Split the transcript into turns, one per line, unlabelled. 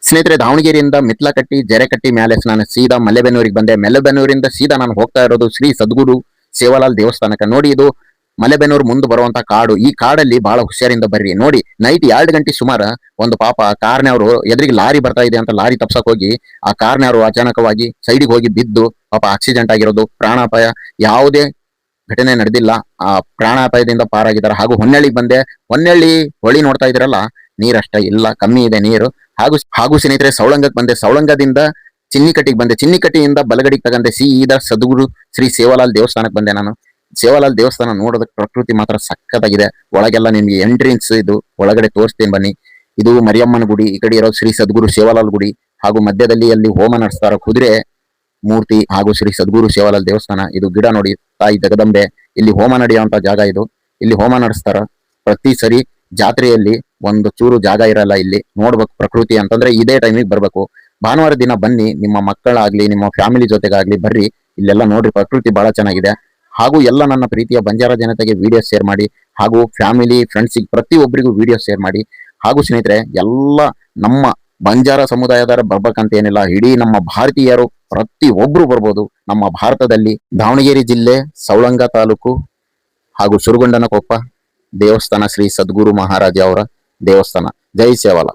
ಸ್ನೇಹಿತರೆ, ದಾವಣಗೆರೆಯಿಂದ ಮಿತ್ಲಕಟ್ಟಿ ಜೆರೆಕಟ್ಟಿ ಮೇಲೆ ನಾನು ಸೀದಾ ಮಲೆಬೆನ್ನೂರಿಗೆ ಬಂದೆ. ಮಲೆಬೆನ್ನೂರಿಂದ ಸೀದಾ ನಾನು ಹೋಗ್ತಾ ಇರೋದು ಶ್ರೀ ಸದ್ಗುರು ಸೇವಾಲಾಲ್ ದೇವಸ್ಥಾನಕ್ಕೆ. ನೋಡಿ, ಇದು ಮಲೆಬೆನ್ನೂರು ಮುಂದೆ ಬರುವಂತ ಕಾಡು. ಈ ಕಾಡಲ್ಲಿ ಬಹಳ ಹುಷಾರಿಂದ ಬರ್ರಿ. ನೋಡಿ, ನೈಟ್ 2 ಗಂಟೆ ಸುಮಾರು ಒಂದು ಪಾಪ ಕಾರ್ನವರು ಎದುರಿಗೆ ಲಾರಿ ಬರ್ತಾ ಇದೆ ಅಂತ ಲಾರಿ ತಪ್ಸಕ್ ಹೋಗಿ ಆ ಕಾರ್ನವರು ಅಚಾನಕವಾಗಿ ಸೈಡಿಗೆ ಹೋಗಿ ಬಿದ್ದು ಪಾಪ ಆಕ್ಸಿಡೆಂಟ್ ಆಗಿರೋದು. ಪ್ರಾಣಾಪಾಯ ಯಾವುದೇ ಘಟನೆ ನಡೆದಿಲ್ಲ. ಆ ಪ್ರಾಣಾಪಾಯದಿಂದ ಪಾರಾಗಿದ್ದಾರೆ. ಹಾಗೂ ಹೊನ್ನಳ್ಳಿಗೆ ಬಂದೆ. ಹೊನ್ನಳ್ಳಿ ಹೊಳಿ ನೋಡ್ತಾ ಇದ್ರಲ್ಲ, ನೀರಷ್ಟ ಇಲ್ಲ, ಕಮ್ಮಿ ಇದೆ ನೀರು. ಹಾಗೂ ಸ್ನೇಹಿತರೆ, ಸೌಳಂಗಕ್ಕೆ ಬಂದೆ. ಸೌಳಂಗದಿಂದ ಚಿನ್ನಿಕಟ್ಟಿಗೆ ಬಂದೆ. ಚಿನ್ನಿಕಟ್ಟಿಯಿಂದ ಬಲಗಡಿಗೆ ತಗಂದೆ ಸೀದಾ ಸದ್ಗುರು ಶ್ರೀ ಸೇವಾಲಾಲ್ ದೇವಸ್ಥಾನಕ್ಕೆ ಬಂದೆ. ನಾನು ಸೇವಾಲಾಲ್ ದೇವಸ್ಥಾನ ನೋಡೋದಕ್ಕೆ ಪ್ರಕೃತಿ ಮಾತ್ರ ಸಕ್ಕತ್ತಾಗಿದೆ. ಒಳಗೆಲ್ಲ ನಿಮ್ಗೆ ಎಂಟ್ರೆನ್ಸ್ ಇದು, ಒಳಗಡೆ ತೋರಿಸ್ತೀನಿ ಬನ್ನಿ. ಇದು ಮರಿಯಮ್ಮನ ಗುಡಿ, ಈ ಕಡೆ ಇರೋದು ಶ್ರೀ ಸದ್ಗುರು ಸೇವಾಲಾಲ್ ಗುಡಿ. ಹಾಗೂ ಮಧ್ಯದಲ್ಲಿ ಅಲ್ಲಿ ಹೋಮ ನಡೆಸ್ತಾರ, ಕುದುರೆ ಮೂರ್ತಿ ಹಾಗೂ ಶ್ರೀ ಸದ್ಗುರು ಸೇವಾಲಾಲ್ ದೇವಸ್ಥಾನ. ಇದು ಗಿಡ ನೋಡಿ, ತಾಯಿ ಜಗದಂಬೆ. ಇಲ್ಲಿ ಹೋಮ ನಡೆಯುವಂತ ಜಾಗ ಇದು. ಇಲ್ಲಿ ಹೋಮ ನಡೆಸ್ತಾರ. ಪ್ರತಿ ಸರಿ ಜಾತ್ರೆಯಲ್ಲಿ ಒಂದು ಚೂರು ಜಾಗ ಇರಲ್ಲ. ಇಲ್ಲಿ ನೋಡ್ಬೇಕು ಪ್ರಕೃತಿ ಅಂತಂದ್ರೆ ಇದೇ ಟೈಮಿಗೆ ಬರ್ಬೇಕು. ಭಾನುವಾರ ದಿನ ಬನ್ನಿ, ನಿಮ್ಮ ಮಕ್ಕಳಾಗ್ಲಿ ನಿಮ್ಮ ಫ್ಯಾಮಿಲಿ ಜೊತೆಗಾಗ್ಲಿ ಬರ್ರಿ. ಇಲ್ಲೆಲ್ಲ ನೋಡ್ರಿ, ಪ್ರಕೃತಿ ಬಹಳ ಚೆನ್ನಾಗಿದೆ. ಹಾಗೂ ಎಲ್ಲ ನನ್ನ ಪ್ರೀತಿಯ ಬಂಜಾರ ಜನತೆಗೆ ವಿಡಿಯೋ ಶೇರ್ ಮಾಡಿ. ಹಾಗೂ ಫ್ಯಾಮಿಲಿ ಫ್ರೆಂಡ್ಸಿಗೆ ಪ್ರತಿಯೊಬ್ಬರಿಗೂ ವಿಡಿಯೋ ಶೇರ್ ಮಾಡಿ. ಹಾಗೂ ಸ್ನೇಹಿತರೆ, ಎಲ್ಲ ನಮ್ಮ ಬಂಜಾರ ಸಮುದಾಯದವರು ಬರ್ಬೇಕಂತ ಏನಿಲ್ಲ, ಇಡೀ ನಮ್ಮ ಭಾರತೀಯರು ಪ್ರತಿ ಒಬ್ರು ಬರ್ಬೋದು. ನಮ್ಮ ಭಾರತದಲ್ಲಿ ದಾವಣಗೆರೆ ಜಿಲ್ಲೆ ಸೌಳಂಗ ತಾಲೂಕು ಹಾಗೂ ಸುರಗೊಂಡನಕೊಪ್ಪ ದೇವಸ್ಥಾನ ಶ್ರೀ ಸದ್ಗುರು ಮಹಾರಾಜ ಅವರ ದೇವಸ್ಥಾನ. ಜೈ ಸೇವಾಲಾಲ್.